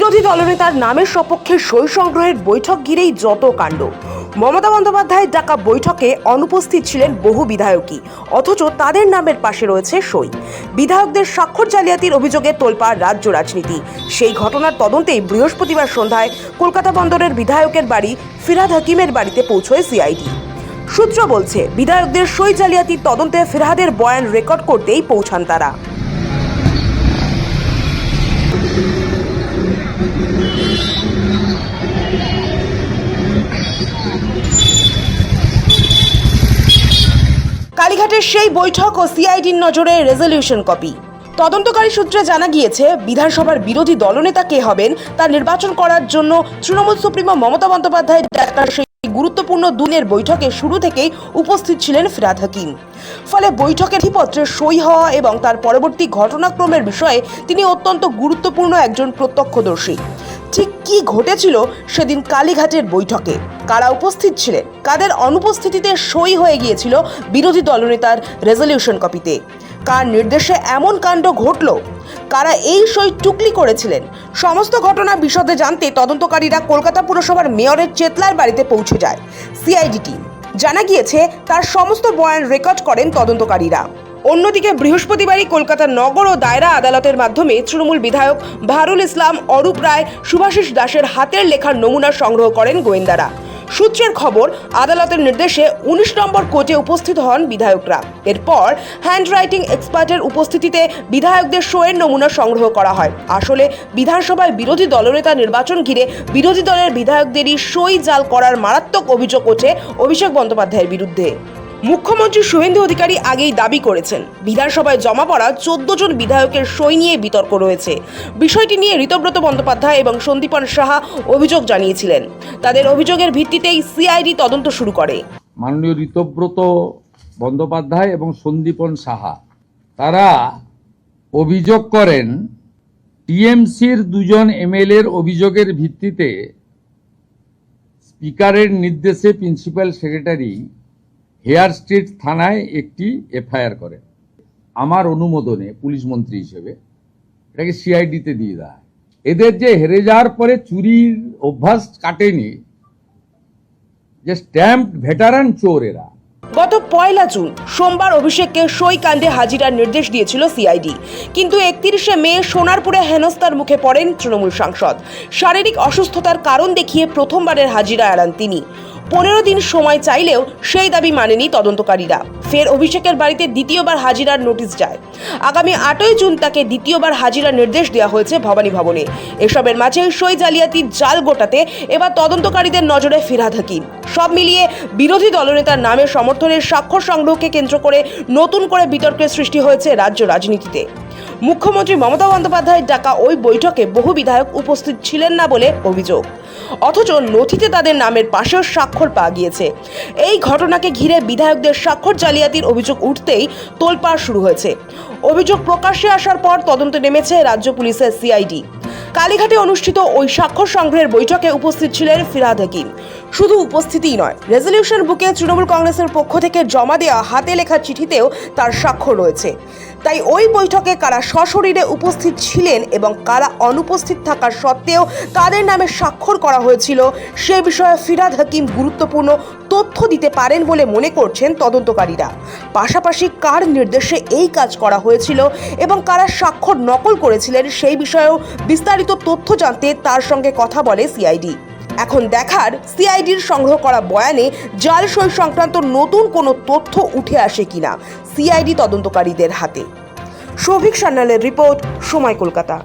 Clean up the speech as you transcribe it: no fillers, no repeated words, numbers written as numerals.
বিরোধী দলনেতার নামের সপক্ষে সই সংগ্রহের বৈঠক ঘিরেই যত কাণ্ড। মমতা বন্দ্যোপাধ্যায়ের ডাকা বৈঠকে অনুপস্থিত ছিলেন বহু বিধায়কই, অথচ তাদের নামের পাশে রয়েছে সই। বিধায়কদের স্বাক্ষর জালিয়াতির অভিযোগে তোলপাড় রাজ্য রাজনীতি। সেই ঘটনার তদন্তেই বৃহস্পতিবার সন্ধ্যায় কলকাতা বন্দরের বিধায়কের বাড়ি ফিরহাদ হাকিমের বাড়িতে পৌঁছয় সিআইডি। সূত্র বলছে, বিধায়কদের সই জালিয়াতির তদন্তে ফিরহাদের বয়ান রেকর্ড করতেই পৌঁছান তারা। কালীঘাটের সেই বৈঠক ও সিআইডির নজরে রেজলিউশন কপি। তদন্তকারী সূত্রে জানা গিয়েছে, বিধানসভার বিরোধী দলনেতা কে হবেন তা নির্বাচন করার জন্য তৃণমূল সুপ্রিমো মমতা বন্দ্যোপাধ্যায়ের ডাকা সেই গুরুত্বপূর্ণ দিনের বৈঠকে শুরু থেকেই উপস্থিত ছিলেন ফিরহাদ হাকিম। ফলে বৈঠকের নথিপত্রে সই হওয়া এবং তার পরবর্তী ঘটনাক্রমের বিষয়ে তিনি অত্যন্ত গুরুত্বপূর্ণ একজন প্রত্যক্ষদর্শী। ঠিক কি ঘটেছিল সেদিন কালীঘাটের বৈঠকে, কারা উপস্থিত ছিলেন, কাদের অনুপস্থিতিতে সই হয়ে গিয়েছিল বিরোধী দলনেতার রেজলিউশন কপিতে, কার নির্দেশে এমন কাণ্ড ঘটল, কারা এই সই টুকলি করেছিলেন, সমস্ত ঘটনা বিশদে জানতে তদন্তকারীরা কলকাতা পুরসভার মেয়রের চেতলার বাড়িতে পৌঁছে যায় সিআইডি টিম। জানা গিয়েছে, তার সমস্ত বয়ান রেকর্ড করেন তদন্তকারীরা। অন্যদিকে বৃহস্পতিবারই কলকাতা নগর ও দায়রা আদালতের মাধ্যমে তৃণমূল বিধায়ক ভারুল ইসলাম, অরূপ রায়, শুভাশিস দাসের হাতের লেখার নমুনা সংগ্রহ করেন গোয়েন্দারা। সূত্রের খবর, আদালতের নির্দেশে 19 নম্বর কোর্টে উপস্থিত হন বিধায়করা। এরপর হ্যান্ডরাইটিং এক্সপার্টের উপস্থিতিতে বিধায়কদের সইয়ের নমুনা সংগ্রহ করা হয়। আসলে বিধানসভায় বিরোধী দলনেতা নির্বাচন ঘিরে বিরোধী দলের বিধায়কদেরই সই জাল করার মারাত্মক অভিযোগ ওঠে অভিষেক বন্দ্যোপাধ্যায়ের বিরুদ্ধে। মুখ্যমন্ত্রী শুভেন্দু অধিকারী আগেই দাবি করেছেন, বিধানসভায় জমা পড়া 14 জন বিধায়কের সই নিয়ে বিতর্ক রয়েছে। বিষয়টি নিয়ে ঋতব্রত বন্দ্যোপাধ্যায় এবং সন্দীপন সাহা অভিযোগ জানিয়েছিলেন। তাদের অভিযোগের ভিত্তিতেই সিআইডি তদন্ত শুরু করে। মাননীয় ঋতব্রত বন্দ্যোপাধ্যায় এবং সন্দীপন সাহা তারা অভিযোগ করেন, টিএমসির 2 জন এমএলএর অভিযোগের ভিত্তিতে স্পিকারের নির্দেশে প্রিন্সিপাল সেক্রেটারি হেয়ার স্ট্রিট থানায় একটি এফআইআর করে। আমার অনুমোদনে পুলিশ মন্ত্রী হিসেবে এটাকে সিআইডিতে দিয়ে দেয়। এদের যে হেরে যাওয়ার পরে চুরির অভ্যাস কাটেনি, যে স্ট্যাম্প ভেটারান চোর এরা। গত 1 জুন সোমবার অভিষেককে সই কাণ্ডে হাজিরার নির্দেশ দিয়েছিল সিআইডি, কিন্তু 31 মে সোনারপুরে হেনস্থার মুখে পড়েন তৃণমূল সাংসদ। শারীরিক অসুস্থতার কারণ দেখিয়ে প্রথমবারের হাজিরা এড়ান তিনি। 15 দিন সময় চাইলেও সেই দাবি মানেনি তদন্তকারীরা। ফের অভিষেকের বাড়িতে দ্বিতীয়বার হাজিরার নোটিশ যায়। আগামী 8 জুন তাকে দ্বিতীয়বার হাজিরার নির্দেশ দেওয়া হয়েছে ভবানী ভবনে। এসবের মাঝে সই জালিয়াতির জাল গোটাতে এবার তদন্তকারীদের নজরে ফিরহাদ হাকিম। সব মিলিয়ে বিরোধী দলনেতার নামে সমর্থনের স্বাক্ষর সংগ্রহকে কেন্দ্র করে নতুন করে বিতর্কের সৃষ্টি হয়েছে রাজ্য রাজনীতিতে। মুখ্যমন্ত্রী মমতা বন্দ্যোপাধ্যায়ের ডাকা ওই বৈঠকে বহু বিধায়ক উপস্থিত ছিলেন না বলে অভিযোগ, অথচ নথিতে তাদের নামের পাশেও স্বাক্ষর পাওয়া গিয়েছে। এই ঘটনাকে ঘিরে বিধায়কদের স্বাক্ষর জালিয়াতির অভিযোগ উঠতেই তোলপাড় শুরু হয়েছে। অভিযোগ প্রকাশ্যে আসার পর তদন্তে নেমেছে রাজ্য পুলিশের সিআইডি। কালীঘাটে অনুষ্ঠিত ওই স্বাক্ষর সংগ্রহের বৈঠকে উপস্থিত ছিলেন ফিরহাদ হাকিম। শুধু উপস্থিতিই নয়, রেজলিউশন বুকে তৃণমূল কংগ্রেসের পক্ষ থেকে জমা দেওয়া হাতে লেখা চিঠিতেও তার স্বাক্ষর রয়েছে। তাই ওই বৈঠকে কারা সশরীরে উপস্থিত ছিলেন এবং কারা অনুপস্থিত থাকার সত্ত্বেও তাদের নামে স্বাক্ষর করা হয়েছিল সে বিষয়ে ফিরহাদ হাকিম গুরুত্বপূর্ণ তথ্য দিতে পারেন বলে মনে করছেন তদন্তকারীরা। পাশাপাশি কার নির্দেশে এই কাজ করা হয়েছিল এবং কারা স্বাক্ষর নকল করেছিলেন সেই বিষয়েও বিস্তারিত তথ্য জানতে তার সঙ্গে কথা বলে সিআইডি। এখন দেখার, সিআইডির সংগ্রহ করা বয়ানে জাল সই সংক্রান্ত নতুন কোনো তথ্য উঠে আসে কিনা সিআইডি তদন্তকারীদের হাতে। সৌভিক সান্যালের রিপোর্ট, সময় কলকাতা।